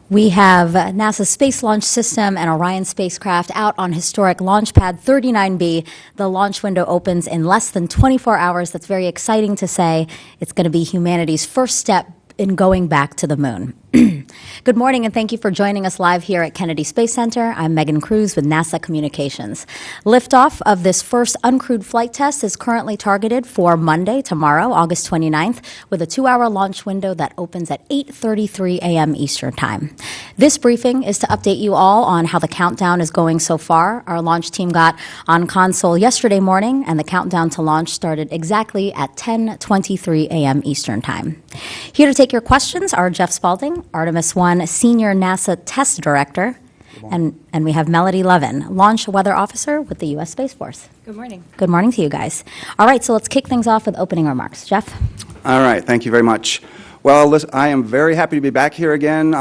We have NASA's Space Launch System and Orion spacecraft out on historic Launch Pad 39B. The launch window opens in less than 24 hours. That's very exciting to say. It's going to be humanity's first step in going back to the moon. Good morning, and thank you for joining us live here at Kennedy Space Center. I'm Megan Cruz with NASA Communications. Liftoff of this first uncrewed flight test is currently targeted for Monday, tomorrow, August 29th, with a 2-hour launch window that opens at 8:33 a.m. Eastern Time. This briefing is to update you all on how the countdown is going so far. Our launch team got on console yesterday morning, and the countdown to launch started exactly at 10:23 a.m. Eastern Time. Here to take your questions are Jeff Spalding, Artemis 1 Senior NASA Test Director, and we have Melody Levin, Launch Weather Officer with the U.S. Space Force. Good morning. Good morning to you guys. All right, so let's kick things off with opening remarks. Jeff? All right, thank you very much. Well, listen, I am very happy to be back here again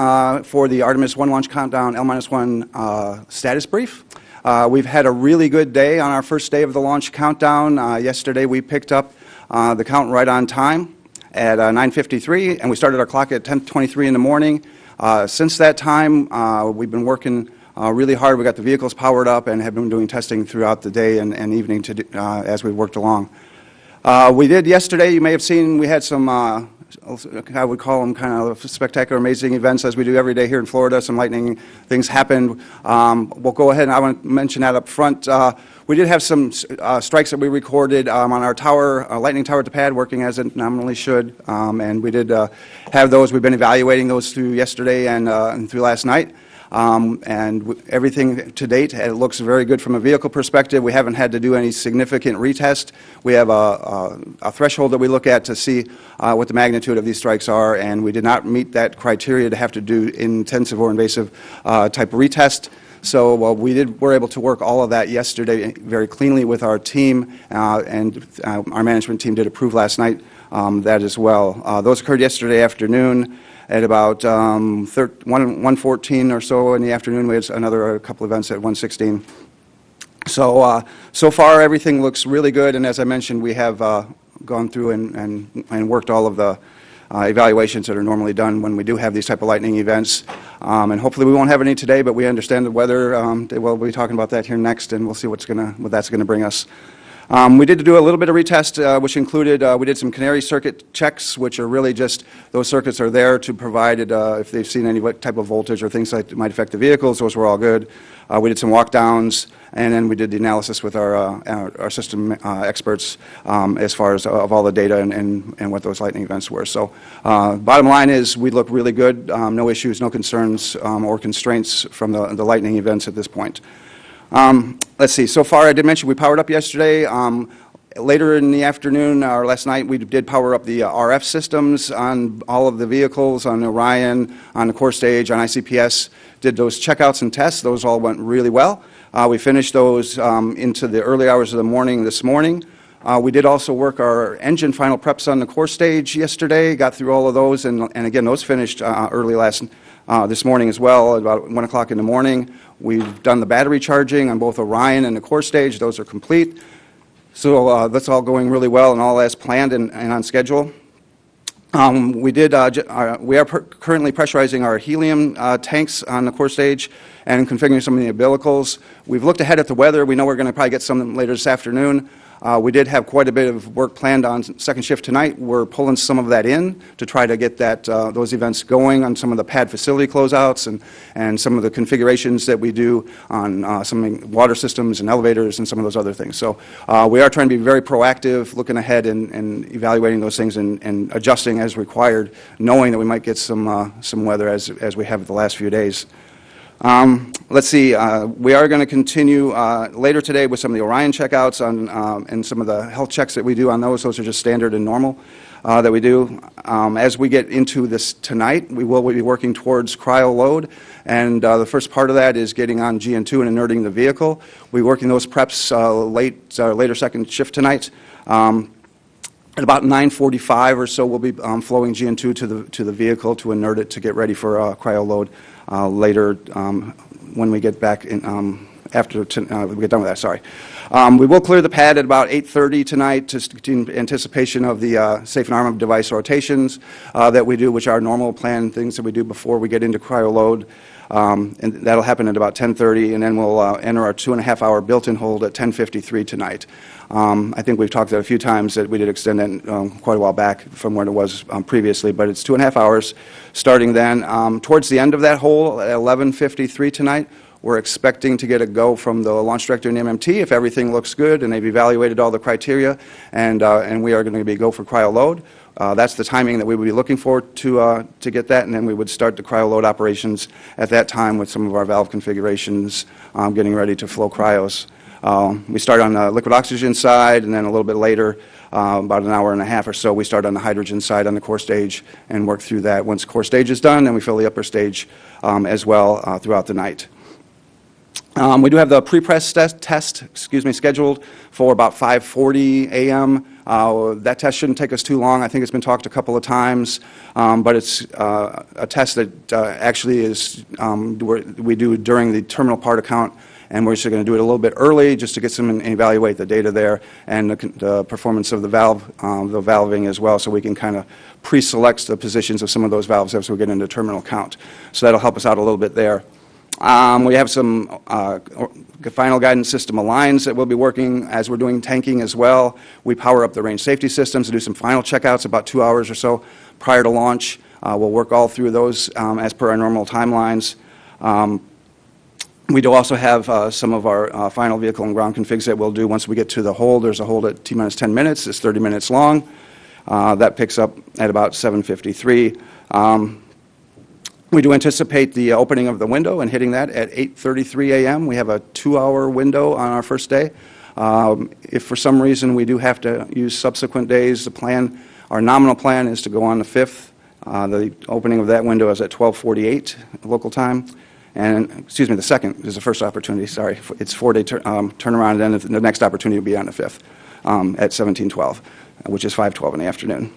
for the Artemis 1 launch countdown L-1 status brief. We've had a really good day on our first day of the launch countdown. Yesterday we picked up the count right on time at 9:53, and we started our clock at 10:23 in the morning. Since that time, we've been working really hard. We got the vehicles powered up and have been doing testing throughout the day and evening as we worked along. We did yesterday, you may have seen, we had some, I would call them kind of spectacular, amazing events as we do every day here in Florida. Some lightning things happened. We'll go ahead and I want to mention that up front. We did have some strikes that we recorded on our tower, lightning tower at the pad, working as it nominally should, and we did have those. We've been evaluating those through yesterday and through last night, and everything to date, it looks very good from a vehicle perspective. We haven't had to do any significant retest. We have a threshold that we look at to see what the magnitude of these strikes are, and we did not meet that criteria to have to do intensive or invasive type of retest. So we were able to work all of that yesterday very cleanly with our team, and our management team did approve last night that as well. Those occurred yesterday afternoon at about 1:14 or so in the afternoon. We had a couple events at 1:16. So so far everything looks really good, and as I mentioned, we have gone through and worked all of the evaluations that are normally done when we do have these type of lightning events. And hopefully we won't have any today, but we understand the weather. We'll be talking about that here next, and we'll see what that's going to bring us. We did do a little bit of retest, which included, we did some canary circuit checks, which are really just, those circuits are there to provide, if they've seen any type of voltage or things that might affect the vehicles. Those were all good. We did some walk downs, and then we did the analysis with our system experts as far as of all the data and what those lightning events were. So bottom line is we look really good, no issues, no concerns or constraints from the lightning events at this point. Let's see, so far I did mention we powered up yesterday. Later in the afternoon or last night, we did power up the RF systems on all of the vehicles, on Orion, on the core stage, on ICPS. Did those checkouts and tests. Those all went really well. We finished those into the early hours of the morning this morning. We did also work our engine final preps on the core stage yesterday, got through all of those, and again, those finished early this morning as well, at about 1 o'clock in the morning. We've done the battery charging on both Orion and the core stage. Those are complete. So that's all going really well and all as planned and on schedule. We are currently pressurizing our helium tanks on the core stage and configuring some of the umbilicals. We've looked ahead at the weather. We know we're going to probably get some later this afternoon. We did have quite a bit of work planned on second shift tonight. We're pulling some of that in to try to get those events going on some of the pad facility closeouts and some of the configurations that we do on some water systems and elevators and some of those other things. So we are trying to be very proactive, looking ahead and evaluating those things and adjusting as required, knowing that we might get some weather as we have the last few days. Let's see, we are going to continue later today with some of the Orion checkouts and some of the health checks that we do on those. Those are just standard and normal that we do. As we get into this tonight, we will be working towards cryo load, and the first part of that is getting on GN2 and inerting the vehicle. We're working those preps later second shift tonight. At about 9:45 or so, we'll be flowing GN2 to the vehicle to inert it to get ready for cryo load later when we get back in, after we get done with that, sorry. We will clear the pad at about 8:30 tonight, just in anticipation of the safe and arm device rotations that we do, which are normal planned things that we do before we get into cryo load. And that'll happen at about 10:30, and then we'll enter our 2.5-hour built-in hold at 10:53 tonight. I think we've talked about a few times that we did extend that quite a while back from when it was previously, but it's 2.5 hours starting then. Towards the end of that hold at 11:53 tonight, we're expecting to get a go from the launch director and MMT if everything looks good and they've evaluated all the criteria, and we are going to be go for cryo load. That's the timing that we would be looking for to get that, and then we would start the cryo load operations at that time with some of our valve configurations, getting ready to flow cryos. We start on the liquid oxygen side, and then a little bit later, about an hour and a half or so, we start on the hydrogen side on the core stage and work through that. Once core stage is done, then we fill the upper stage as well throughout the night. We do have the pre-press test scheduled for about 5:40 a.m. That test shouldn't take us too long. I think it's been talked a couple of times, but it's a test that actually is we do during the terminal part account, and we're just going to do it a little bit early just to get some and evaluate the data there and the performance of the valve, the valving as well, so we can kind of pre-select the positions of some of those valves as we get into terminal count. So that'll help us out a little bit there. We have some final guidance system aligns that we'll be working as we're doing tanking as well. We power up the range safety systems to do some final checkouts about 2 hours or so prior to launch. We'll work all through those as per our normal timelines. We do also have some of our final vehicle and ground configs that we'll do once we get to the hold. There's a hold at T-minus 10 minutes. It's 30 minutes long. That picks up at about 7:53. We do anticipate the opening of the window and hitting that at 8:33 a.m. We have a 2-hour window on our first day. If for some reason we do have to use subsequent days, our nominal plan is to go on the 5th. The opening of that window is at 12:48 local time. And, excuse me, the 2nd is the first opportunity, sorry. It's 4-day turnaround, and then the next opportunity will be on the 5th at 17:12, which is 5:12 in the afternoon.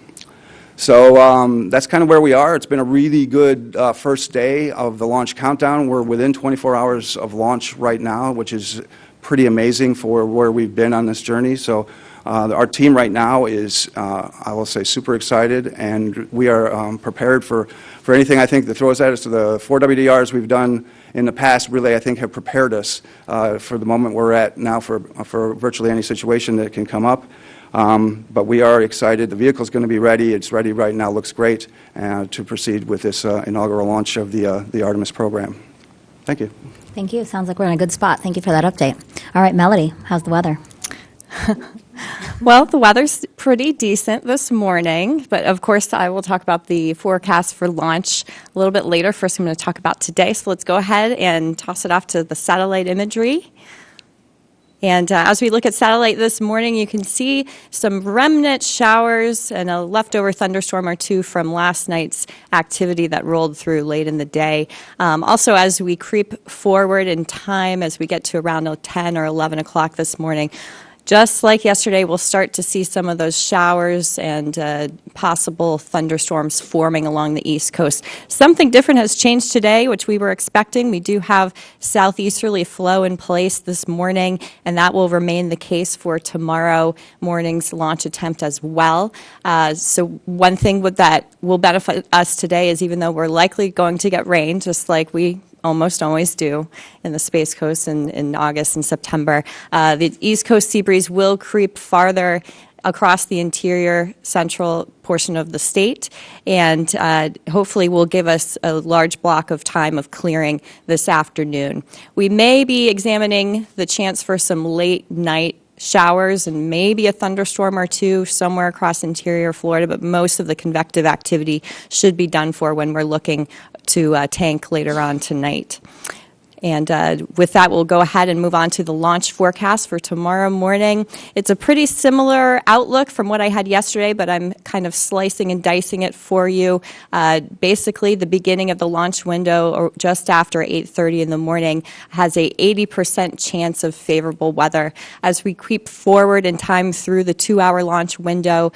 So that's kind of where we are. It's been a really good first day of the launch countdown. We're within 24 hours of launch right now, which is pretty amazing for where we've been on this journey. So our team right now is, I will say, super excited, and we are prepared for anything I think that throws at us. The 4 WDRs we've done in the past really, I think, have prepared us for the moment we're at now for virtually any situation that can come up. But we are excited. The vehicle's going to be ready. It's ready right now. Looks great to proceed with this inaugural launch of the Artemis program. Thank you. Thank you. Sounds like we're in a good spot. Thank you for that update. All right, Melody, how's the weather? Well, the weather's pretty decent this morning, but of course I will talk about the forecast for launch a little bit later. First, I'm going to talk about today, so let's go ahead and toss it off to the satellite imagery. And as we look at satellite this morning, you can see some remnant showers and a leftover thunderstorm or two from last night's activity that rolled through late in the day. Also, as we creep forward in time, as we get to around 10 or 11 o'clock this morning, just like yesterday, we'll start to see some of those showers and possible thunderstorms forming along the East Coast. Something different has changed today, which we were expecting. We do have southeasterly flow in place this morning, and that will remain the case for tomorrow morning's launch attempt as well. So one thing that will benefit us today is, even though we're likely going to get rain, just like we almost always do in the Space Coast in August and September, the East Coast sea breeze will creep farther across the interior central portion of the state, and hopefully will give us a large block of time of clearing this afternoon. We may be examining the chance for some late night showers and maybe a thunderstorm or two somewhere across interior Florida, but most of the convective activity should be done for when we're looking to tank later on tonight. And with that, we'll go ahead and move on to the launch forecast for tomorrow morning. It's a pretty similar outlook from what I had yesterday, but I'm kind of slicing and dicing it for you. Basically, the beginning of the launch window, or just after 8:30 in the morning, has a 80% chance of favorable weather. As we creep forward in time through the 2-hour launch window,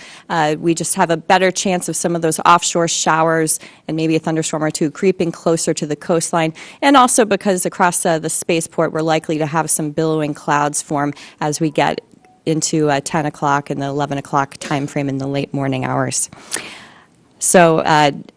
we just have a better chance of some of those offshore showers and maybe a thunderstorm or two creeping closer to the coastline, and also because across the spaceport, we're likely to have some billowing clouds form as we get into 10 o'clock and the 11 o'clock time frame in the late morning hours. So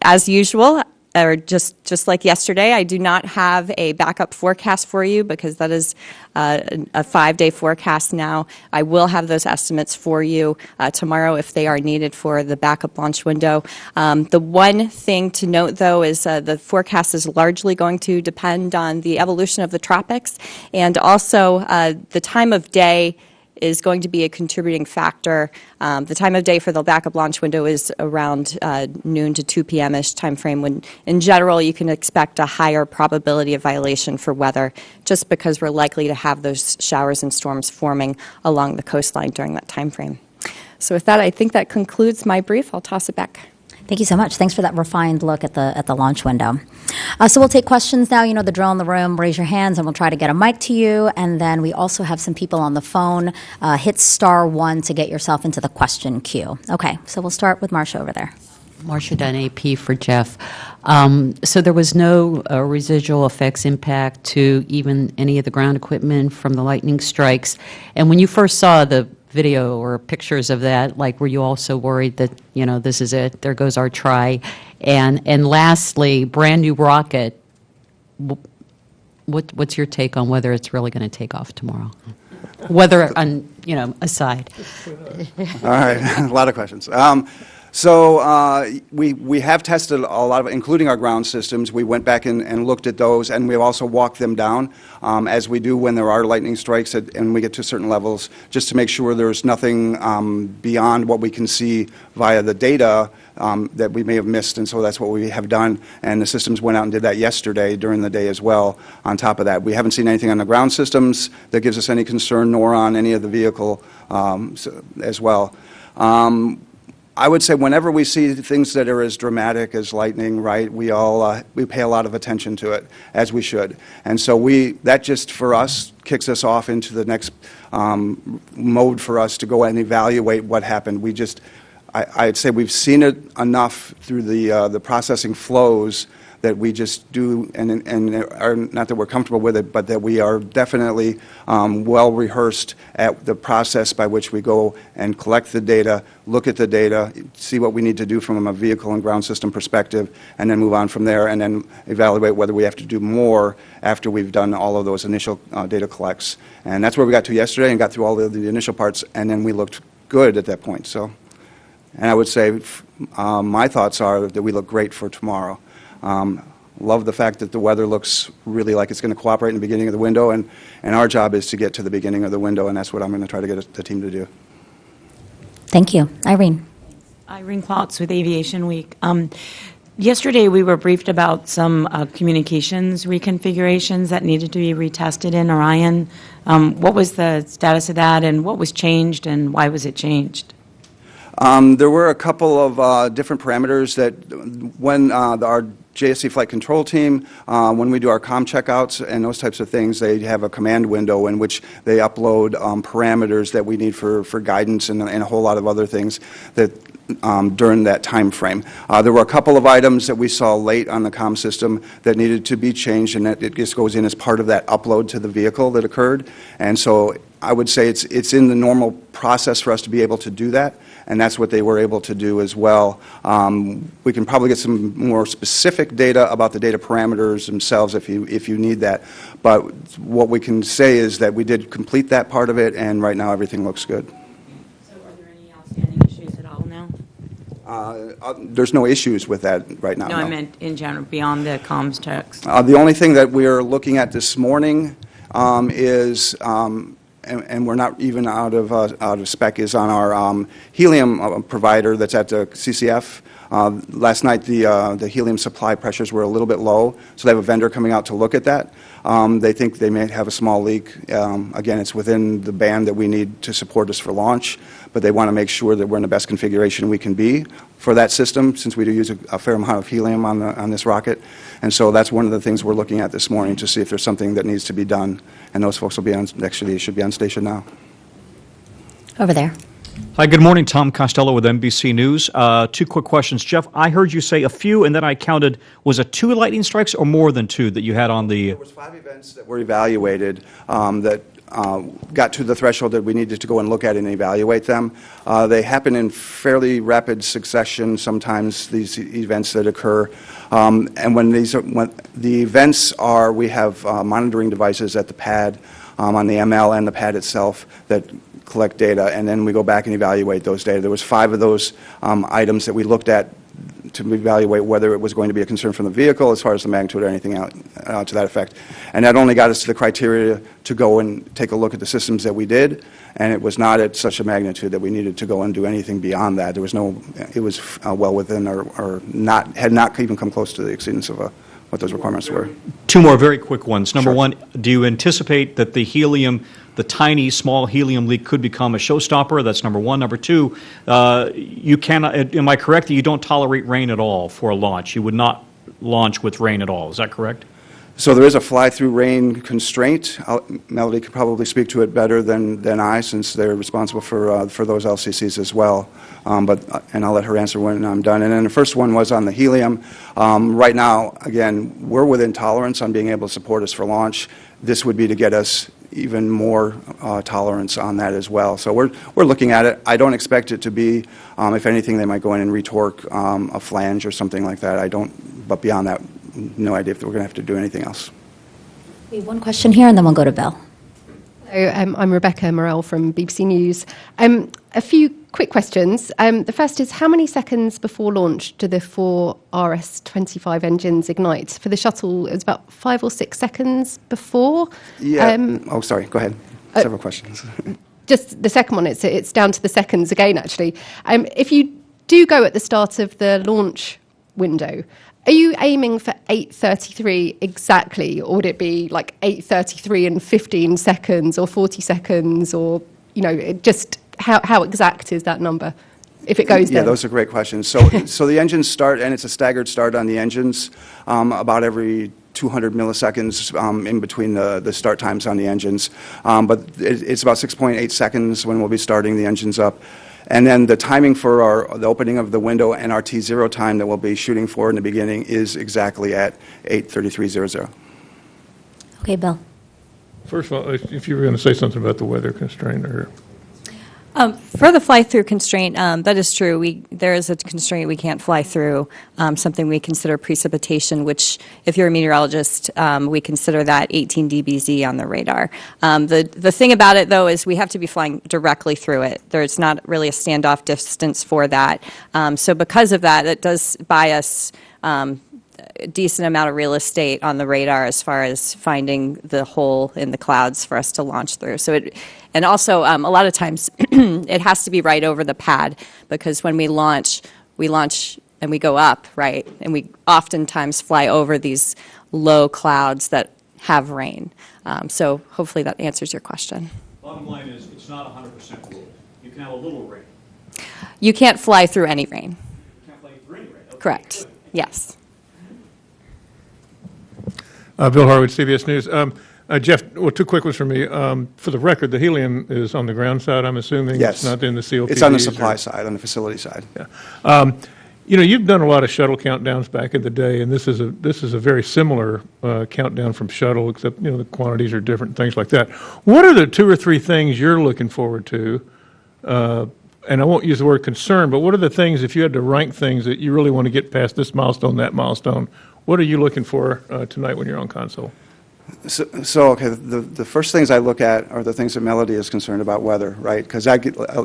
as usual, or just like yesterday, I do not have a backup forecast for you because that is a 5-day forecast now. I will have those estimates for you tomorrow if they are needed for the backup launch window. The one thing to note, though, is the forecast is largely going to depend on the evolution of the tropics, and also the time of day is going to be a contributing factor. The time of day for the backup launch window is around noon to 2 p.m.-ish time frame, when in general you can expect a higher probability of violation for weather, just because we're likely to have those showers and storms forming along the coastline during that time frame. So with that, I think that concludes my brief. I'll toss it back. Thank you so much. Thanks for that refined look at the launch window. So we'll take questions now. You know the drill in the room. Raise your hands, and we'll try to get a mic to you. And then we also have some people on the phone. Hit *1 to get yourself into the question queue. Okay, so we'll start with Marcia over there. Marcia Dunn, AP for Jeff. So there was no residual effects impact to even any of the ground equipment from the lightning strikes. And when you first saw the video or pictures of that, like, were you also worried that, you know, this is it, there goes our try? And lastly, brand new rocket, what's your take on whether it's really going to take off tomorrow? Weather, aside. All right, a lot of questions. So we have tested a lot of, including our ground systems. We went back and looked at those, and we've also walked them down, as we do when there are lightning strikes and we get to certain levels, just to make sure there's nothing beyond what we can see via the data that we may have missed. And so that's what we have done, and the systems went out and did that yesterday during the day as well. On top of that, we haven't seen anything on the ground systems that gives us any concern, nor on any of the vehicle as well. I would say whenever we see things that are as dramatic as lightning, right, we pay a lot of attention to it, as we should. And so that just for us kicks us off into the next mode for us to go and evaluate what happened. I'd say we've seen it enough through the processing flows that we just do, and are, not that we're comfortable with it, but that we are definitely well rehearsed at the process by which we go and collect the data, look at the data, see what we need to do from a vehicle and ground system perspective, and then move on from there, and then evaluate whether we have to do more after we've done all of those initial data collects. And that's where we got to yesterday and got through all of the initial parts, and then we looked good at that point. So, and I would say my thoughts are that we look great for tomorrow. Love the fact that the weather looks really like it's going to cooperate in the beginning of the window, and our job is to get to the beginning of the window, and that's what I'm going to try to get the team to do. Thank you. Irene. Irene Klotz with Aviation Week. Yesterday we were briefed about some communications reconfigurations that needed to be retested in Orion. What was the status of that, and what was changed, and why was it changed? There were a couple of different parameters that when our JSC flight control team, when we do our comm checkouts and those types of things, they have a command window in which they upload parameters that we need for guidance and a whole lot of other things that during that time frame. There were a couple of items that we saw late on the comm system that needed to be changed, and that it just goes in as part of that upload to the vehicle that occurred. And so I would say it's in the normal process for us to be able to do that, and that's what they were able to do as well. We can probably get some more specific data about the data parameters themselves if you need that. But what we can say is that we did complete that part of it, and right now everything looks good. So are there any outstanding issues at all now? There's no issues with that right now. No, I meant in general, beyond the comms checks. The only thing that we are looking at this morning is and we're not even out of spec, is on our helium provider that's at the CCF. Last night the helium supply pressures were a little bit low, so they have a vendor coming out to look at that. They think they may have a small leak. Again, it's within the band that we need to support us for launch, but they want to make sure that we're in the best configuration we can be for that system, since we do use a fair amount of helium on this rocket. And so that's one of the things we're looking at this morning, to see if there's something that needs to be done. And those folks will be on, actually should be on station now. Over there. Hi, good morning. Tom Costello with NBC News. Two quick questions. Jeff, I heard you say a few, and then I counted, was it 2 lightning strikes or more than 2 that you had on the... There was 5 events that were evaluated that got to the threshold that we needed to go and look at and evaluate them. They happen in fairly rapid succession, sometimes these events that occur. And when the events are, we have monitoring devices at the pad, on the ML and the pad itself that collect data, and then we go back and evaluate those data. There was 5 of those items that we looked at to evaluate whether it was going to be a concern from the vehicle as far as the magnitude or anything out to that effect. And that only got us to the criteria to go and take a look at the systems that we did, and it was not at such a magnitude that we needed to go and do anything beyond that. There was no, it was well within or not, had not even come close to the exceedance of what those requirements were. 2 more very quick ones. Number Sure. 1, do you anticipate that the helium, the tiny, small helium leak could become a showstopper? That's number 1. Number 2, you cannot, am I correct that you don't tolerate rain at all for a launch? You would not launch with rain at all. Is that correct? So there is a fly-through rain constraint. Melody could probably speak to it better than I, since they're responsible for those LCCs as well. And I'll let her answer when I'm done. And then the first one was on the helium. Right now, again, we're within tolerance on being able to support us for launch. This would be to get us even more tolerance on that as well. So we're looking at it. I don't expect it to be, if anything, they might go in and retorque a flange or something like that. I don't, but beyond that, no idea if we're going to have to do anything else. We have one question here, and then we'll go to Bill. Hello, I'm Rebecca Morell from BBC News. A few quick questions. The first is, how many seconds before launch do the 4 RS-25 engines ignite? For the shuttle, it was about 5 or 6 seconds before. Yeah. Oh, sorry. Go ahead. Several questions. Just the second one, it's down to the seconds again, actually. If you do go at the start of the launch window, are you aiming for 8:33 exactly, or would it be like 8:33 and 15 seconds or 40 seconds, or, you know, just how exact is that number, if it goes there? Yeah, those are great questions. So the engines start, and it's a staggered start on the engines, about every 200 milliseconds in between the start times on the engines. But it's about 6.8 seconds when we'll be starting the engines up. And then the timing for the opening of the window and our T0 time that we'll be shooting for in the beginning is exactly at 8:33:00. Okay, Bill. First of all, if you were going to say something about the weather constraint or... For the fly-through constraint, that is true. There is a constraint. We can't fly through something we consider precipitation, which, if you're a meteorologist, we consider that 18 dBz on the radar. The thing about it, though, is we have to be flying directly through it. There's not really a standoff distance for that. So because of that, it does buy us a decent amount of real estate on the radar as far as finding the hole in the clouds for us to launch through. And also, a lot of times, it has to be right over the pad, because when we launch and we go up, right? And we oftentimes fly over these low clouds that have rain. So hopefully that answers your question. Bottom line is, it's not 100% ruled. You can have a little rain. You can't fly through any rain. You can't fly through any rain. Okay, Correct. good. Yes. Bill Harwood, CBS News. Jeff, well, 2 quick ones for me. For the record, the helium is on the ground side, I'm assuming? Yes. It's not in the COPDs? It's on the supply side, on the facility side. Yeah. You know, you've done a lot of shuttle countdowns back in the day, and this is a very similar countdown from shuttle, except, you know, the quantities are different, things like that. What are the 2 or 3 things you're looking forward to? And I won't use the word concern, but what are the things, if you had to rank things that you really want to get past this milestone, that milestone, what are you looking for tonight when you're on console? So okay, the first things I look at are the things that Melody is concerned about, weather, right? Because that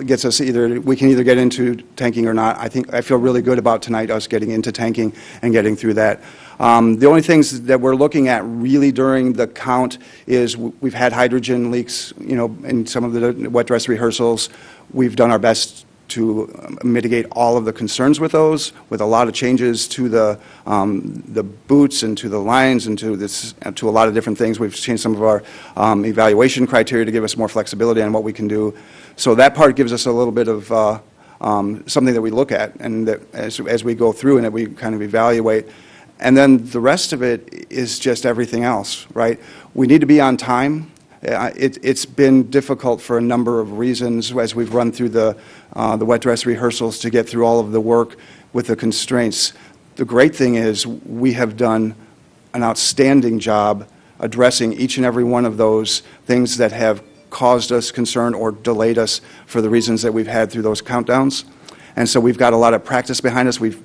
gets us we can either get into tanking or not. I feel really good about tonight us getting into tanking and getting through that. The only things that we're looking at really during the count is we've had hydrogen leaks, you know, in some of the wet dress rehearsals. We've done our best to mitigate all of the concerns with those, with a lot of changes to the boots and to the lines and to a lot of different things. We've changed some of our evaluation criteria to give us more flexibility on what we can do. So that part gives us a little bit of something that we look at, and that as we go through and that we kind of evaluate. And then the rest of it is just everything else, right? We need to be on time. It's been difficult for a number of reasons as we've run through the wet dress rehearsals to get through all of the work with the constraints. The great thing is we have done an outstanding job addressing each and every one of those things that have caused us concern or delayed us for the reasons that we've had through those countdowns. And so we've got a lot of practice behind us. We've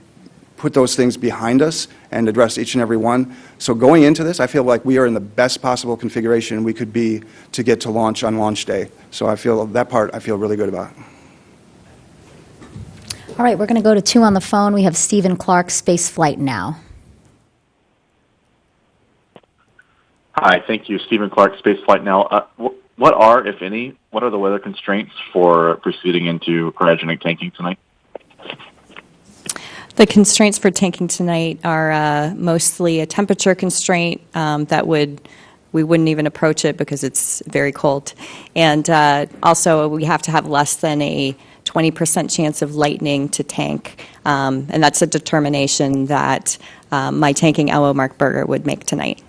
put those things behind us and addressed each and every one. So going into this, I feel like we are in the best possible configuration we could be to get to launch on launch day. So I feel that part I feel really good about. All right, we're going to go to 2 on the phone. We have Stephen Clark, Spaceflight Now. Hi, thank you. Stephen Clark, Spaceflight Now. What are, if any, what are the weather constraints for proceeding into cryogenic tanking tonight? The constraints for tanking tonight are mostly a temperature constraint we wouldn't even approach it because it's very cold. And also we have to have less than a 20% chance of lightning to tank. And that's a determination that my tanking LO Mark Berger would make tonight.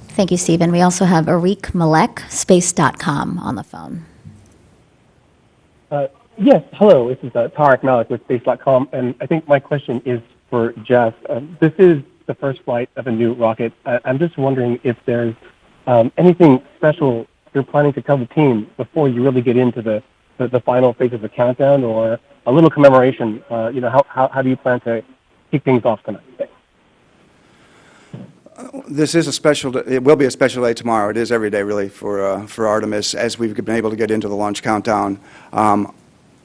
Thank you, Stephen. We also have Arik Malek, Space.com, on the phone. Yes, hello. This is Tarek Malik with Space.com, and I think my question is for Jeff. This is the first flight of a new rocket. I'm just wondering if there's anything special you're planning to tell the team before you really get into the final phase of the countdown, or a little commemoration. How do you plan to kick things off tonight? Thanks. This is a special. It will be a special day tomorrow. It is every day, really, for Artemis, as we've been able to get into the launch countdown.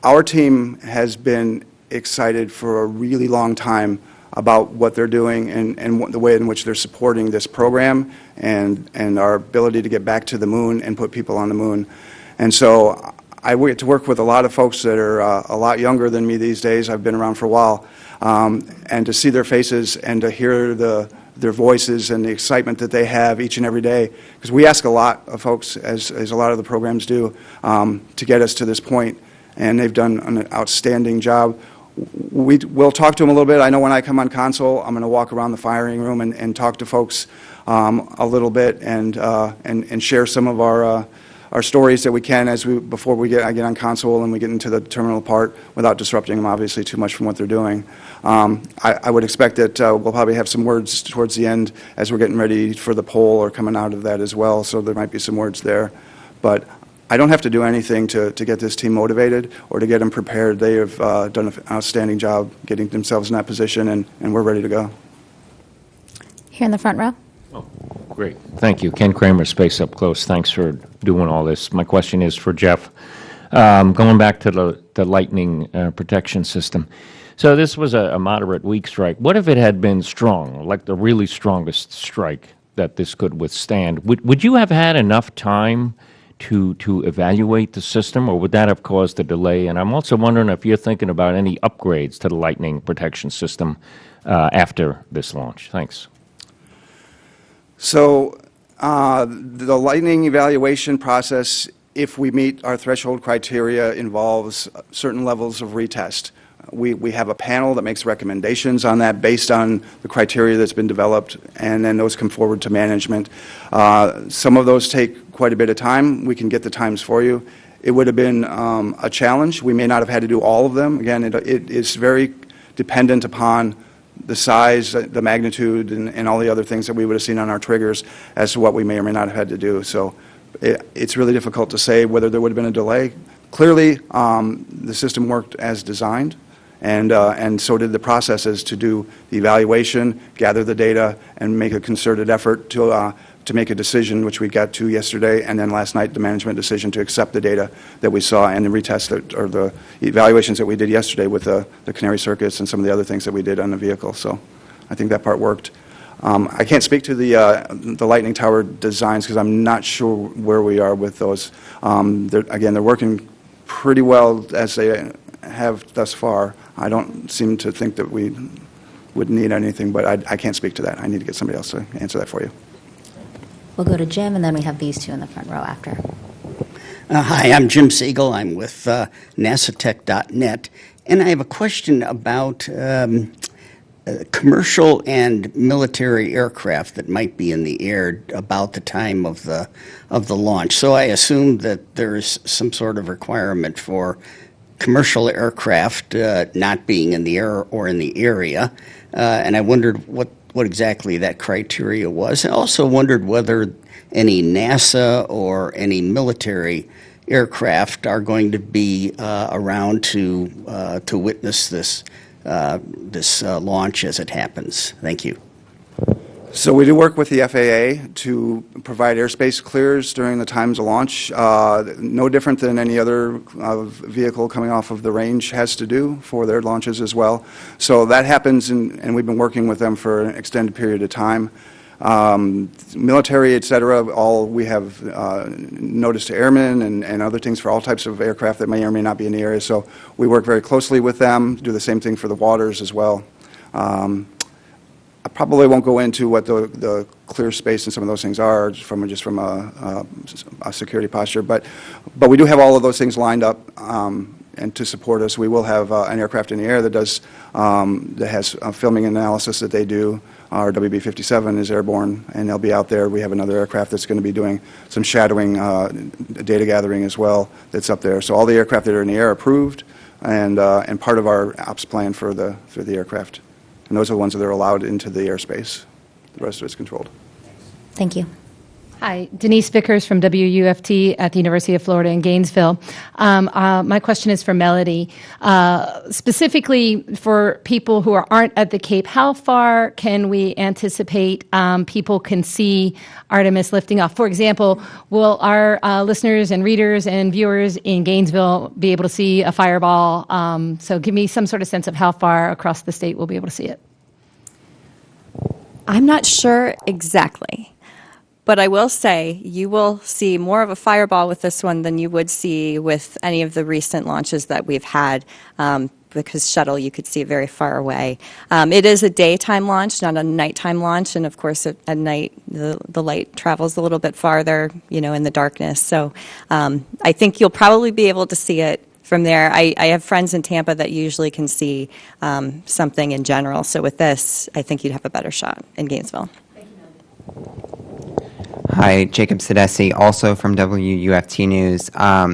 Our team has been excited for a really long time about what they're doing and the way in which they're supporting this program and our ability to get back to the moon and put people on the moon. And so I get to work with a lot of folks that are a lot younger than me these days. I've been around for a while, and to see their faces and to hear their voices and the excitement that they have each and every day, because we ask a lot of folks, as a lot of the programs do, to get us to this point, and they've done an outstanding job. We'll talk to them a little bit. I know when I come on console, I'm going to walk around the firing room and talk to folks a little bit and share some of our stories that we can before I get on console and we get into the terminal part without disrupting them, obviously, too much from what they're doing. I would expect that we'll probably have some words towards the end as we're getting ready for the poll or coming out of that as well, so there might be some words there. But I don't have to do anything to get this team motivated or to get them prepared. They have done an outstanding job getting themselves in that position, and we're ready to go. Here in the front row. Oh, great. Thank you. Ken Kramer, Space Up Close. Thanks for doing all this. My question is for Jeff. Going back to the lightning protection system. So this was a moderate weak strike. What if it had been strong, like the really strongest strike that this could withstand? Would you have had enough time to evaluate the system, or would that have caused a delay? And I'm also wondering if you're thinking about any upgrades to the lightning protection system after this launch. Thanks. So the lightning evaluation process, if we meet our threshold criteria, involves certain levels of retest. We have a panel that makes recommendations on that based on the criteria that's been developed, and then those come forward to management. Some of those take quite a bit of time. We can get the times for you. It would have been a challenge. We may not have had to do all of them. Again, it is very dependent upon the size, the magnitude, and all the other things that we would have seen on our triggers as to what we may or may not have had to do. So it's really difficult to say whether there would have been a delay. Clearly, the system worked as designed, and so did the processes to do the evaluation, gather the data, and make a concerted effort to make a decision, which we got to yesterday, and then last night the management decision to accept the data that we saw and the retest or the evaluations that we did yesterday with the canary circuits and some of the other things that we did on the vehicle. So I think that part worked. I can't speak to the Lightning Tower designs because I'm not sure where we are with those. They're working pretty well as they have thus far. I don't seem to think that we would need anything, but I can't speak to that. I need to get somebody else to answer that for you. We'll go to Jim, and then we have these two in the front row after. Hi, I'm Jim Siegel. I'm with NASAtech.net, and I have a question about commercial and military aircraft that might be in the air about the time of the launch. So I assume that there's some sort of requirement for commercial aircraft not being in the air or in the area, and I wondered what exactly that criteria was. I also wondered whether any NASA or any military aircraft are going to be around to witness this launch as it happens. Thank you. So we do work with the FAA to provide airspace clears during the times of launch, no different than any other vehicle coming off of the range has to do for their launches as well. So that happens, and we've been working with them for an extended period of time. Military, et cetera, we have notice to airmen and other things for all types of aircraft that may or may not be in the area. So we work very closely with them, do the same thing for the waters as well. I probably won't go into what the clear space and some of those things are just from a security posture, but we do have all of those things lined up and to support us. We will have an aircraft in the air that has filming analysis that they do. Our WB-57 is airborne, and they'll be out there. We have another aircraft that's going to be doing some shadowing data gathering as well that's up there. So all the aircraft that are in the air are approved and part of our ops plan for the aircraft. And those are the ones that are allowed into the airspace. The rest of it's controlled. Thank you. Hi, Denise Vickers from WUFT at the University of Florida in Gainesville. My question is for Melody. Specifically for people who aren't at the Cape, how far can we anticipate people can see Artemis lifting off? For example, will our listeners and readers and viewers in Gainesville be able to see a fireball? So give me some sort of sense of how far across the state we'll be able to see it. I'm not sure exactly. But I will say you will see more of a fireball with this one than you would see with any of the recent launches that we've had, because Shuttle, you could see it very far away. It is a daytime launch, not a nighttime launch, and of course at night the light travels a little bit farther, in the darkness. So I think you'll probably be able to see it from there. I have friends in Tampa that usually can see something in general. So with this, I think you'd have a better shot in Gainesville. Hi, Jacob Sidesi, also from WUFT News.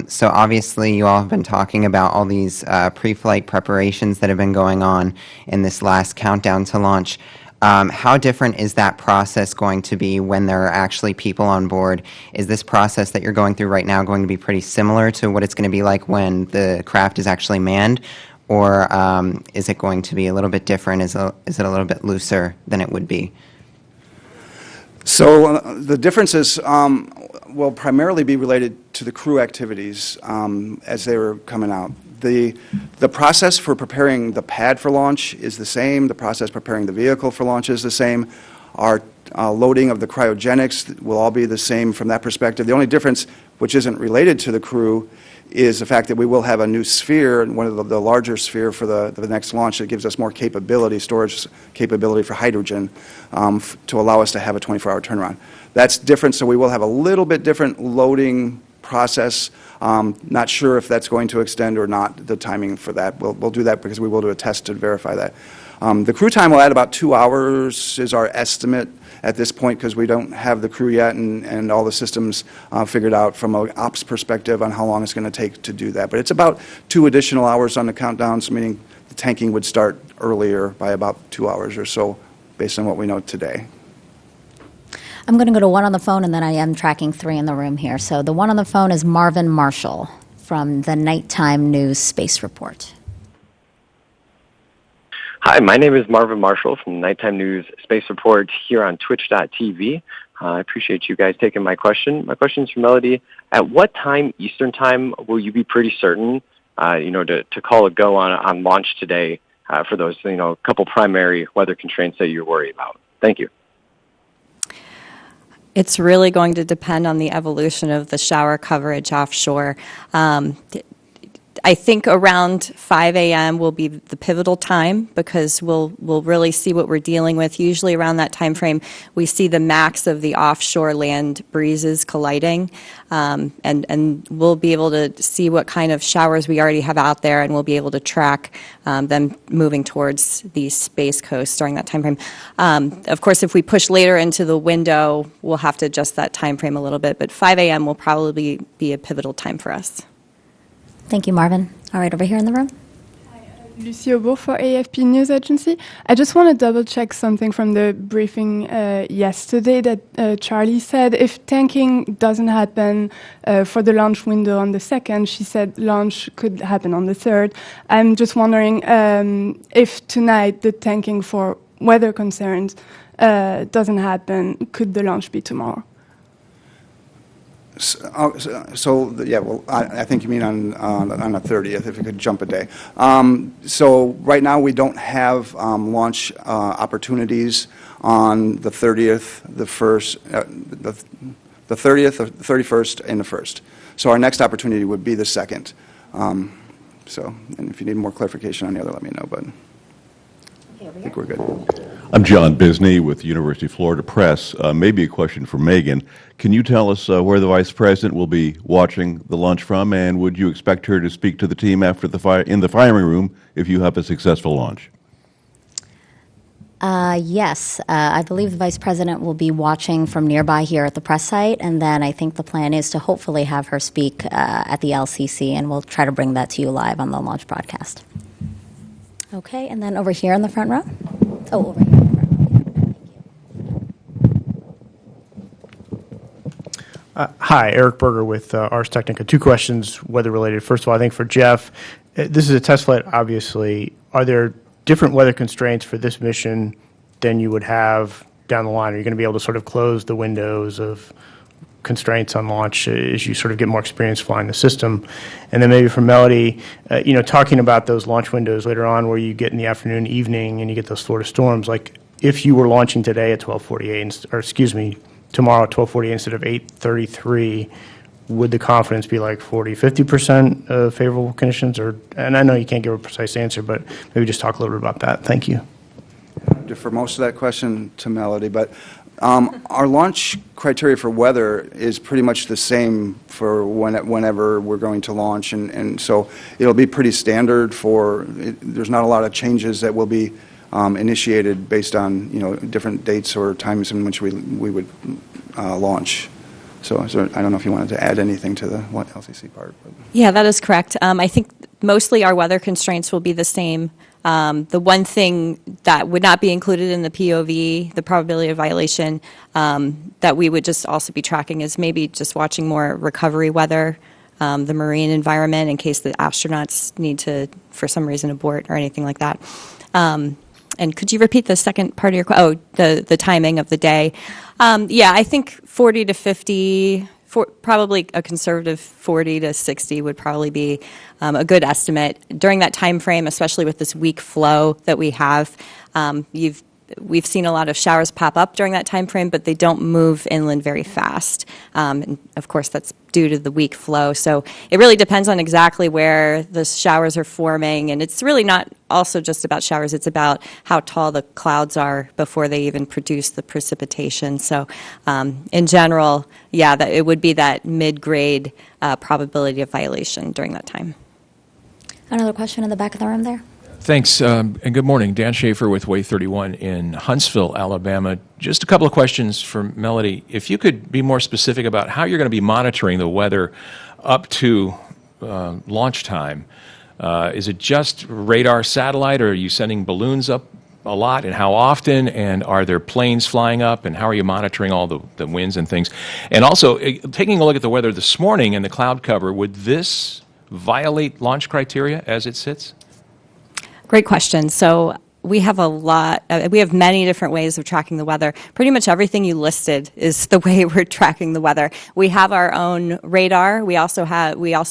So obviously you all have been talking about all these pre-flight preparations that have been going on in this last countdown to launch. How different is that process going to be when there are actually people on board? Is this process that you're going through right now going to be pretty similar to what it's going to be like when the craft is actually manned? Or is it going to be a little bit different? Is it a little bit looser than it would be? So the differences will primarily be related to the crew activities as they were coming out. The process for preparing the pad for launch is the same. The process preparing the vehicle for launch is the same. Our loading of the cryogenics will all be the same from that perspective. The only difference, which isn't related to the crew, is the fact that we will have a new sphere, one of the larger sphere for the next launch that gives us more capability, storage capability for hydrogen to allow us to have a 24-hour turnaround. That's different, so we will have a little bit different loading process. Not sure if that's going to extend or not, the timing for that. We'll do that because we will do a test to verify that. The crew time will add about 2 hours is our estimate at this point because we don't have the crew yet and all the systems figured out from an ops perspective on how long it's going to take to do that. But it's about 2 additional hours on the countdowns, meaning the tanking would start earlier by about 2 hours or so based on what we know today. I'm going to go to one on the phone, and then I am tracking 3 in the room here. So the one on the phone is Marvin Marshall from the Nighttime News Space Report. Hi, my name is Marvin Marshall from the Nighttime News Space Report here on twitch.tv. I appreciate you guys taking my question. My question is for Melody. At what time Eastern Time will you be pretty certain, to call a go on launch today for those, couple primary weather constraints that you're worried about? Thank you. It's really going to depend on the evolution of the shower coverage offshore. I think around 5 a.m. will be the pivotal time because we'll really see what we're dealing with. Usually around that time frame, we see the max of the offshore land breezes colliding, and we'll be able to see what kind of showers we already have out there, and we'll be able to track them moving towards the space coast during that time frame. Of course, if we push later into the window, we'll have to adjust that time frame a little bit, but 5 a.m. will probably be a pivotal time for us. Thank you, Marvin. All right, over here in the room. Lucie Aubour for AFP News Agency. I just want to double check something from the briefing yesterday that Charlie said. If tanking doesn't happen for the launch window on the 2nd, she said launch could happen on the 3rd. I'm just wondering if tonight the tanking for weather concerns doesn't happen, could the launch be tomorrow? Yeah, well, I think you mean on the 30th, if you could jump a day. So right now, we don't have launch opportunities on the 30th, the 30th, the 31st, and the 1st. So our next opportunity would be the 2nd. And if you need more clarification on the other, let me know, but I think we're good. I'm John Bisney with the University of Florida Press. Maybe a question for Megan. Can you tell us where the Vice President will be watching the launch from, and would you expect her to speak to the team after in the firing room if you have a successful launch? Yes, I believe the Vice President will be watching from nearby here at the press site, and then I think the plan is to hopefully have her speak at the LCC, and we'll try to bring that to you live on the launch broadcast. Okay, and then over here in the front row. Oh, over here. Hi, Eric Berger with Ars Technica. Two questions, weather-related. First of all, I think for Jeff, this is a test flight, obviously. Are there different weather constraints for this mission than you would have down the line? Are you going to be able to sort of close the windows of constraints on launch as you sort of get more experience flying the system? And then maybe for Melody, talking about those launch windows later on where you get in the afternoon, evening, and you get those Florida storms, like if you were launching today at 12:48, or excuse me, tomorrow at 12:48 instead of 8:33, would the confidence be like 40, 50% of favorable conditions? And I know you can't give a precise answer, but maybe just talk a little bit about that. Thank you. I'll defer most of that question to Melody, but our launch criteria for weather is pretty much the same for whenever we're going to launch, and so it'll be pretty standard there's not a lot of changes that will be initiated based on different dates or times in which we would launch. So I don't know if you wanted to add anything to the LCC part. But. Yeah, that is correct. I think mostly our weather constraints will be the same. The one thing that would not be included in the POV, the probability of violation, that we would just also be tracking is maybe just watching more recovery weather, the marine environment in case the astronauts need to, for some reason, abort or anything like that. And could you repeat the second part of your question? Oh, the timing of the day. Yeah, I think 40 to 50, probably a conservative 40 to 60 would probably be a good estimate. During that time frame, especially with this weak flow that we have, we've seen a lot of showers pop up during that time frame, but they don't move inland very fast. And of course, that's due to the weak flow. So it really depends on exactly where the showers are forming. And it's really not also just about showers. It's about how tall the clouds are before they even produce the precipitation. So in general, yeah, it would be that mid-grade probability of violation during that time. Another question in the back of the room there. Thanks, and good morning. Dan Schaefer with Way 31 in Huntsville, Alabama. Just a couple of questions for Melody. If you could be more specific about how you're going to be monitoring the weather up to launch time. Is it just radar satellite, or are you sending balloons up a lot, and how often? And are there planes flying up, and how are you monitoring all the winds and things? And also, taking a look at the weather this morning and the cloud cover, would this violate launch criteria as it sits? Great question. So we have we have many different ways of tracking the weather. Pretty much everything you listed is the way we're tracking the weather. We have our own radar. We also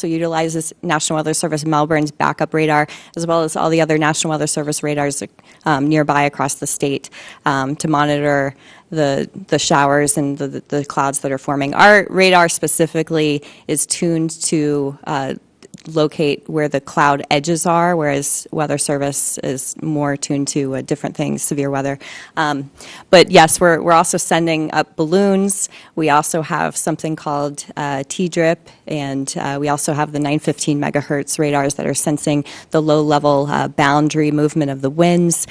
utilize this National Weather Service Melbourne's backup radar, as well as all the other National Weather Service radars nearby across the state to monitor the showers and the clouds that are forming. Our radar specifically is tuned to locate where the cloud edges are, whereas Weather Service is more tuned to different things, severe weather. But yes, we're also sending up balloons. We also have something called T-DRIP, and we also have the 915 megahertz radars that are sensing the low-level boundary movement of the winds.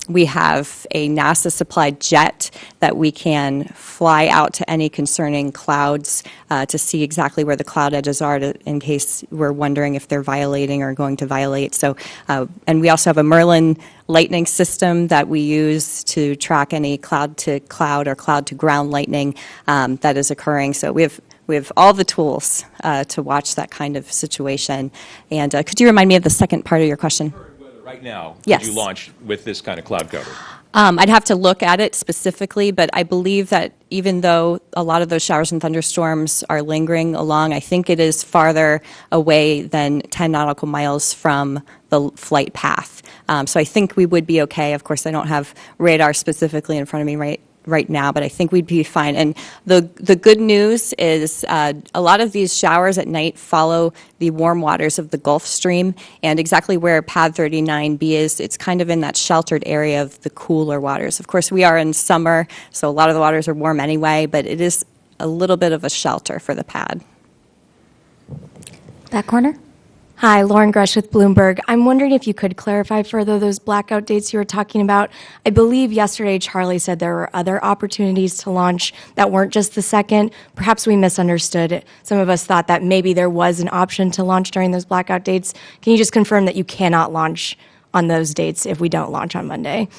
We have a NASA-supplied jet that we can fly out to any concerning clouds to see exactly where the cloud edges are in case we're wondering if they're violating or going to violate. So, and we also have a Merlin lightning system that we use to track any cloud-to-cloud or cloud-to-ground lightning that is occurring. So we have all the tools to watch that kind of situation. And could you remind me of the second part of your question? Right now, Yes. could you launch with this kind of cloud cover? I'd have to look at it specifically, but I believe that even though a lot of those showers and thunderstorms are lingering along, I think it is farther away than 10 nautical miles from the flight path. So I think we would be okay. Of course, I don't have radar specifically in front of me right now, but I think we'd be fine. And the good news is a lot of these showers at night follow the warm waters of the Gulf Stream, and exactly where pad 39B is, it's kind of in that sheltered area of the cooler waters. Of course, we are in summer, so a lot of the waters are warm anyway, but it is a little bit of a shelter for the pad. Back corner. Hi, Lauren Gresh with Bloomberg. I'm wondering if you could clarify further those blackout dates you were talking about. I believe yesterday Charlie said there were other opportunities to launch that weren't just the second. Perhaps we misunderstood. Some of us thought that maybe there was an option to launch during those blackout dates. Can you just confirm that you cannot launch on those dates if we don't launch on Monday?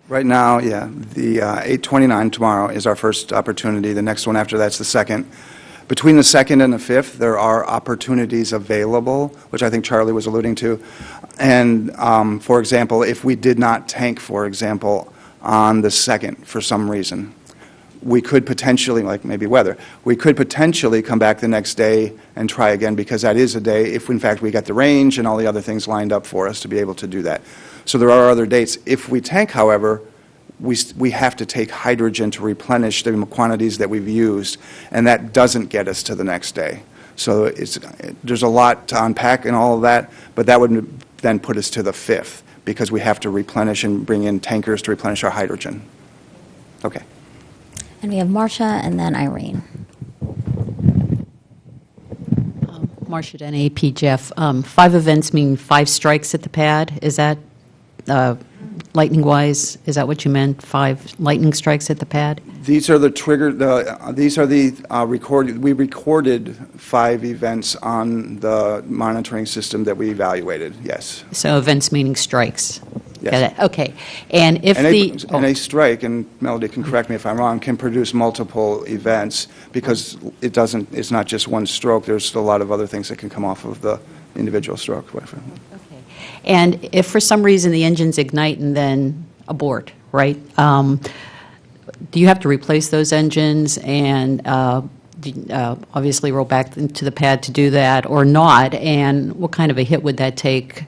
Right now, yeah, the 8/29 tomorrow is our first opportunity. The next one after that's the second. Between the 2nd and the 5th, there are opportunities available, which I think Charlie was alluding to. And, for example, if we did not tank, for example, on the 2nd for some reason, we could potentially, like maybe weather, we could potentially come back the next day and try again, because that is a day if, in fact, we got the range and all the other things lined up for us to be able to do that. So there are other dates. If we tank, however, we have to take hydrogen to replenish the quantities that we've used, and that doesn't get us to the next day. So there's a lot to unpack in all of that, but that would then put us to the 5th, because we have to replenish and bring in tankers to replenish our hydrogen. Okay. And we have Marcia and then Irene. Marcia at NAP, Jeff. 5 events mean 5 strikes at the pad. Is that lightning-wise? Is that what you meant? 5 lightning strikes at the pad? These are the trigger. These are the recorded. We recorded 5 events on the monitoring system that we evaluated. Yes. So events meaning strikes. Yes. Got it. Okay. And if a strike, and Melody can correct me if I'm wrong, can produce multiple events, because it doesn't. It's not just one stroke. There's a lot of other things that can come off of the individual stroke. And if for some reason the engines ignite and then abort, right? Do you have to replace those engines and obviously roll back into the pad to do that, or not? And what kind of a hit would that take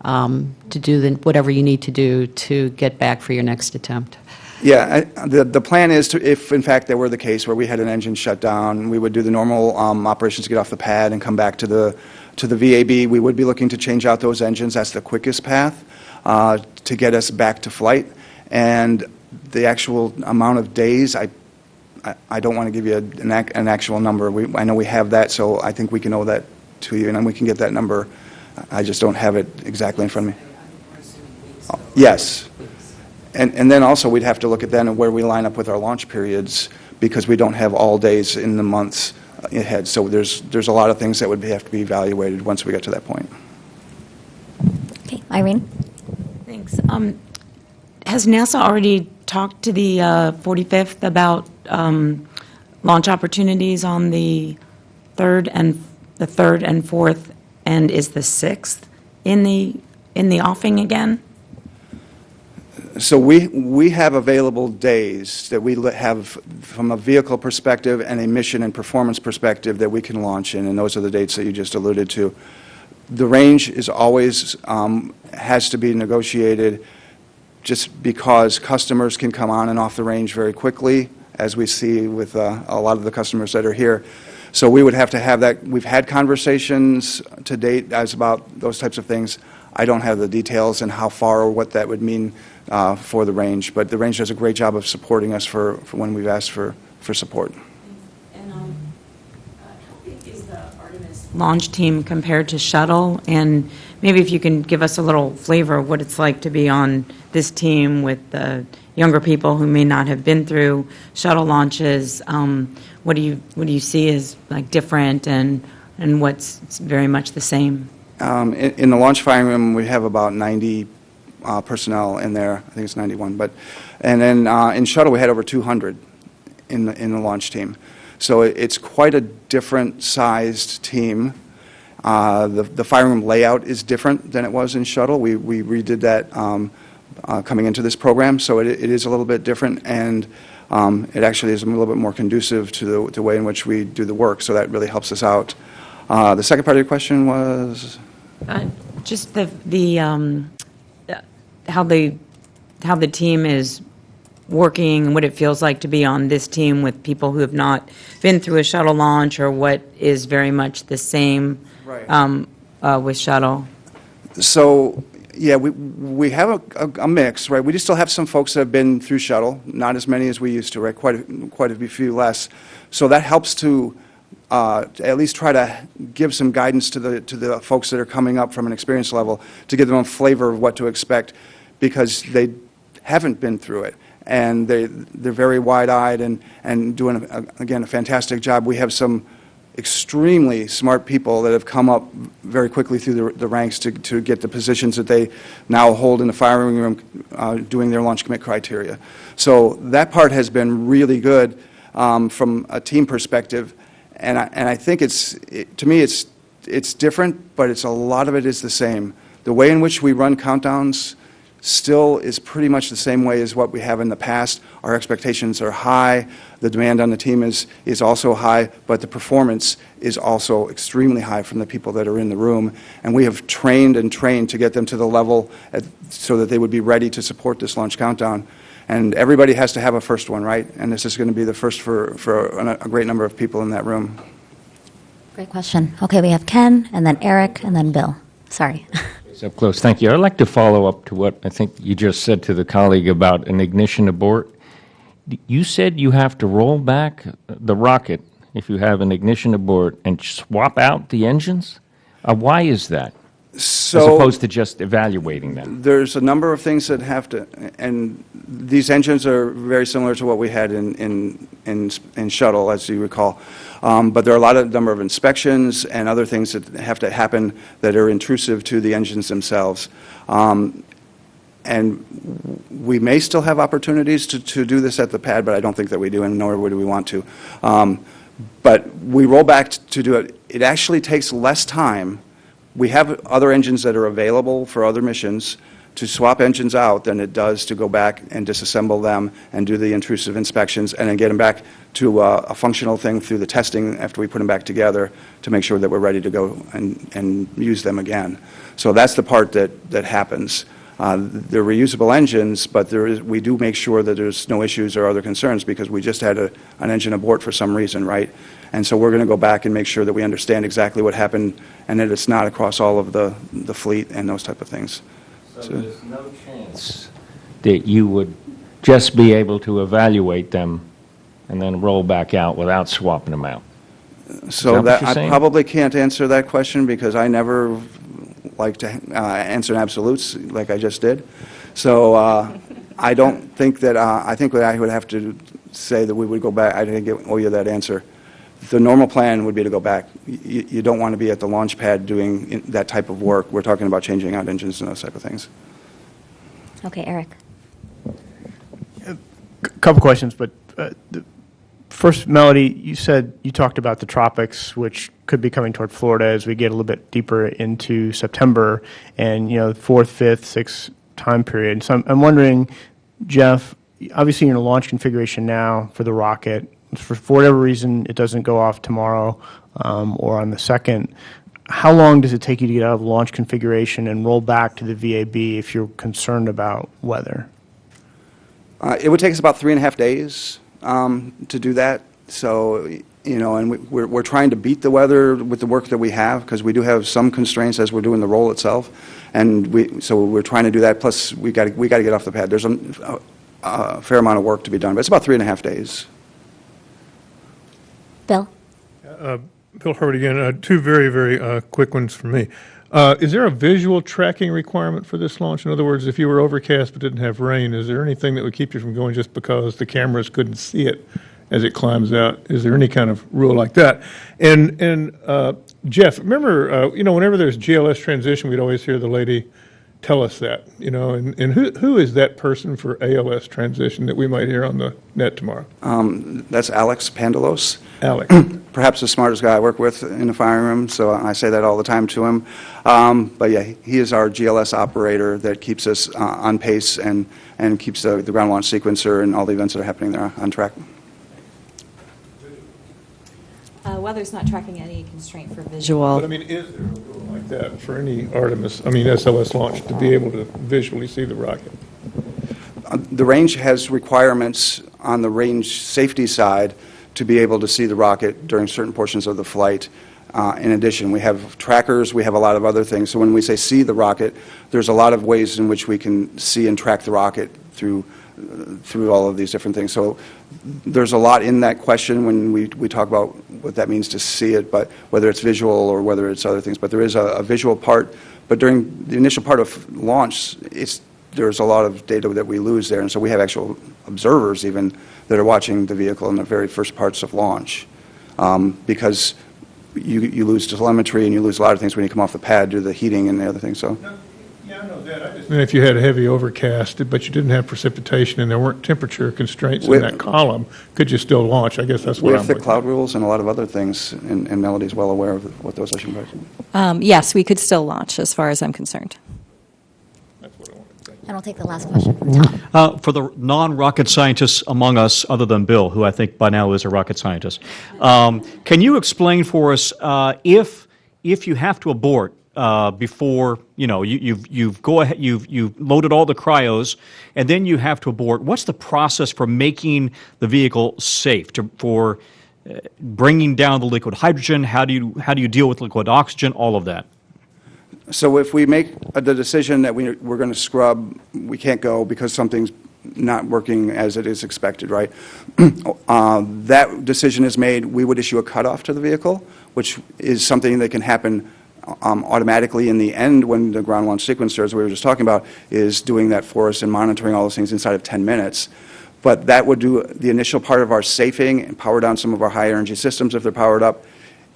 to do whatever you need to do to get back for your next attempt? Yeah, the plan is to, if in fact there were the case where we had an engine shut down, we would do the normal operations to get off the pad and come back to the VAB. We would be looking to change out those engines. That's the quickest path to get us back to flight. And the actual amount of days, I don't want to give you an actual number. I know we have that, so I think we can owe that to you, and then we can get that number. I just don't have it exactly in front of me. Yes. And then also we'd have to look at then where we line up with our launch periods, because we don't have all days in the months ahead. So there's a lot of things that would have to be evaluated once we get to that point. Okay, Irene. Thanks. Has NASA already talked to the 45th about launch opportunities on the 3rd and 4th, and is the 6th in the offing again? So we have available days that we have from a vehicle perspective and a mission and performance perspective that we can launch in, and those are the dates that you just alluded to. The range is always has to be negotiated, just because customers can come on and off the range very quickly, as we see with a lot of the customers that are here. So we would have to have that. We've had conversations to date as about those types of things. I don't have the details and how far or what that would mean for the range, but the range does a great job of supporting us for when we've asked for support. And how big is the Artemis launch team compared to Shuttle? And maybe if you can give us a little flavor of what it's like to be on this team with the younger people who may not have been through shuttle launches. What do you see as like different and what's very much the same? In the launch firing room, we have about 90 personnel in there. I think it's 91. And then in Shuttle, we had over 200 in the launch team. So it's quite a different sized team. The firing room layout is different than it was in Shuttle. We redid that coming into this program, so it is a little bit different, and it actually is a little bit more conducive to the way in which we do the work, so that really helps us out. The second part of your question was? Just how the team is working and what it feels like to be on this team with people who have not been through a shuttle launch, or what is very much the same with Shuttle. So, yeah, we have a mix, right? We do still have some folks that have been through Shuttle, not as many as we used to, right? Quite a few less. So that helps to at least try to give some guidance to the folks that are coming up from an experience level, to give them a flavor of what to expect, because they haven't been through it. And they're very wide-eyed and doing, again, a fantastic job. We have some extremely smart people that have come up very quickly through the ranks to get the positions that they now hold in the firing room, doing their launch commit criteria. So that part has been really good from a team perspective, and I think to me it's different, but a lot of it is the same. The way in which we run countdowns still is pretty much the same way as what we have in the past. Our expectations are high. The demand on the team is also high, but the performance is also extremely high from the people that are in the room. And we have trained to get them to the level so that they would be ready to support this launch countdown. And everybody has to have a first one, right? And this is going to be the first for a great number of people in that room. Great question. Okay, we have Ken, and then Eric, and then Bill. Sorry. Up close. Thank you. I'd like to follow up to what I think you just said to the colleague about an ignition abort. You said you have to roll back the rocket if you have an ignition abort and swap out the engines? Why is that? So, as opposed to just evaluating them? There's a number of things that have to, and these engines are very similar to what we had in Shuttle, as you recall. But there are a number of inspections and other things that have to happen that are intrusive to the engines themselves. And we may still have opportunities to do this at the pad, but I don't think that we do, and nor would we want to. But we roll back to do it. It actually takes less time. We have other engines that are available for other missions to swap engines out than it does to go back and disassemble them and do the intrusive inspections and then get them back to a functional thing through the testing after we put them back together to make sure that we're ready to go and use them again. So that's the part that happens. They're reusable engines, but we do make sure that there's no issues or other concerns, because we just had an engine abort for some reason, right? And so we're going to go back and make sure that we understand exactly what happened and that it's not across all of the fleet and those type of things. So there's no chance that you would just be able to evaluate them and then roll back out without swapping them out? So that I probably can't answer that question, because I never like to answer in absolutes like I just did. So I don't think that, I think that I would have to say that we would go back. I didn't owe you that answer. The normal plan would be to go back. You don't want to be at the launch pad doing that type of work. We're talking about changing out engines and those type of things. Okay, Eric. A couple questions, but first, Melody, you said you talked about the tropics, which could be coming toward Florida as we get a little bit deeper into September, and 4th, 5th, 6th time period. So I'm wondering, Jeff, obviously you're in a launch configuration now for the rocket. For whatever reason, it doesn't go off tomorrow or on the 2nd. How long does it take you to get out of launch configuration and roll back to the VAB if you're concerned about weather? It would take us about 3.5 days to do that. So and we're trying to beat the weather with the work that we have, because we do have some constraints as we're doing the roll itself, and so we're trying to do that. Plus, we got to get off the pad. There's a fair amount of work to be done, but it's about 3.5 days. Bill? Bill Hurd again. Two very, very quick ones for me. Is there a visual tracking requirement for this launch? In other words, if you were overcast but didn't have rain, is there anything that would keep you from going just because the cameras couldn't see it as it climbs out? Is there any kind of rule like that? And Jeff, remember, whenever there's GLS transition, we'd always hear the lady tell us that, and who is that person for ALS transition that we might hear on the net tomorrow? That's Alex Pandalos. Alex. Perhaps the smartest guy I work with in the firing room, so I say that all the time to him. But yeah, he is our GLS operator that keeps us on pace and keeps the ground launch sequencer and all the events that are happening there on track. Weather's not tracking any constraint for visual. But I mean, is there a rule like that for any SLS launch to be able to visually see the rocket? The range has requirements on the range safety side to be able to see the rocket during certain portions of the flight. In addition, we have trackers, we have a lot of other things. So when we say see the rocket, there's a lot of ways in which we can see and track the rocket through all of these different things. So there's a lot in that question when we talk about what that means to see it, but whether it's visual or whether it's other things. But there is a visual part. But during the initial part of launch, there's a lot of data that we lose there. And so we have actual observers even that are watching the vehicle in the very first parts of launch, because you lose telemetry and you lose a lot of things when you come off the pad due to the heating and the other things. So. Yeah, I know that. I just mean if you had a heavy overcast, but you didn't have precipitation and there weren't temperature constraints in that column, could you still launch? I guess that's what I'm with the cloud rules and a lot of other things, and Melody's well aware of what those issues are. Yes, we could still launch, as far as I'm concerned. And I'll take the last question from Tom. For the non-rocket scientists among us, other than Bill, who I think by now is a rocket scientist, can you explain for us if you have to abort before you've loaded all the cryos and then you have to abort? What's the process for making the vehicle safe for bringing down the liquid hydrogen? How do you deal with liquid oxygen? All of that. So if we make the decision that we're going to scrub, we can't go because something's not working as it is expected, right? That decision is made. We would issue a cutoff to the vehicle, which is something that can happen automatically in the end when the ground launch sequencer, as we were just talking about, is doing that for us and monitoring all those things inside of 10 minutes. But that would do the initial part of our safing and power down some of our high energy systems if they're powered up.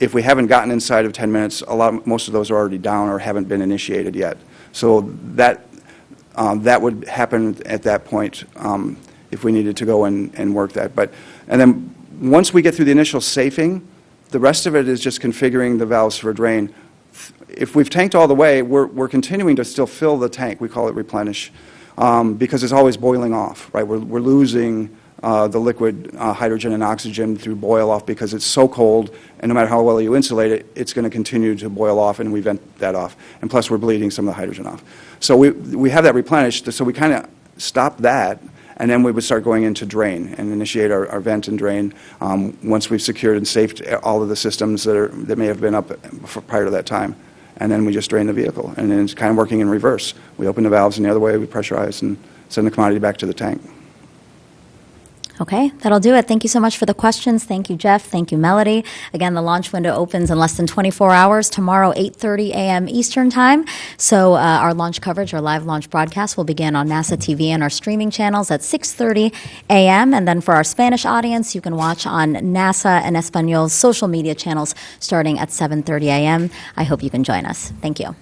If we haven't gotten inside of 10 minutes, most of those are already down or haven't been initiated yet. So that would happen at that point if we needed to go and work that. And then once we get through the initial safing, the rest of it is just configuring the valves for drain. If we've tanked all the way, we're continuing to still fill the tank. We call it replenish because it's always boiling off, right? We're losing the liquid hydrogen and oxygen through boil off because it's so cold, and no matter how well you insulate it, it's going to continue to boil off, and we vent that off. And plus, we're bleeding some of the hydrogen off. So we have that replenished, so we kind of stop that, and then we would start going into drain and initiate our vent and drain once we've secured and safed all of the systems that may have been up prior to that time. And then we just drain the vehicle, and then it's kind of working in reverse. We open the valves, and the other way we pressurize and send the commodity back to the tank. Okay, that'll do it. Thank you so much for the questions. Thank you, Jeff. Thank you, Melody. Again, the launch window opens in less than 24 hours tomorrow, 8:30 a.m. Eastern Time. So our launch coverage, our live launch broadcast will begin on NASA TV and our streaming channels at 6:30 a.m. And then for our Spanish audience, you can watch on NASA and Español's social media channels starting at 7:30 a.m. I hope you can join us. Thank you.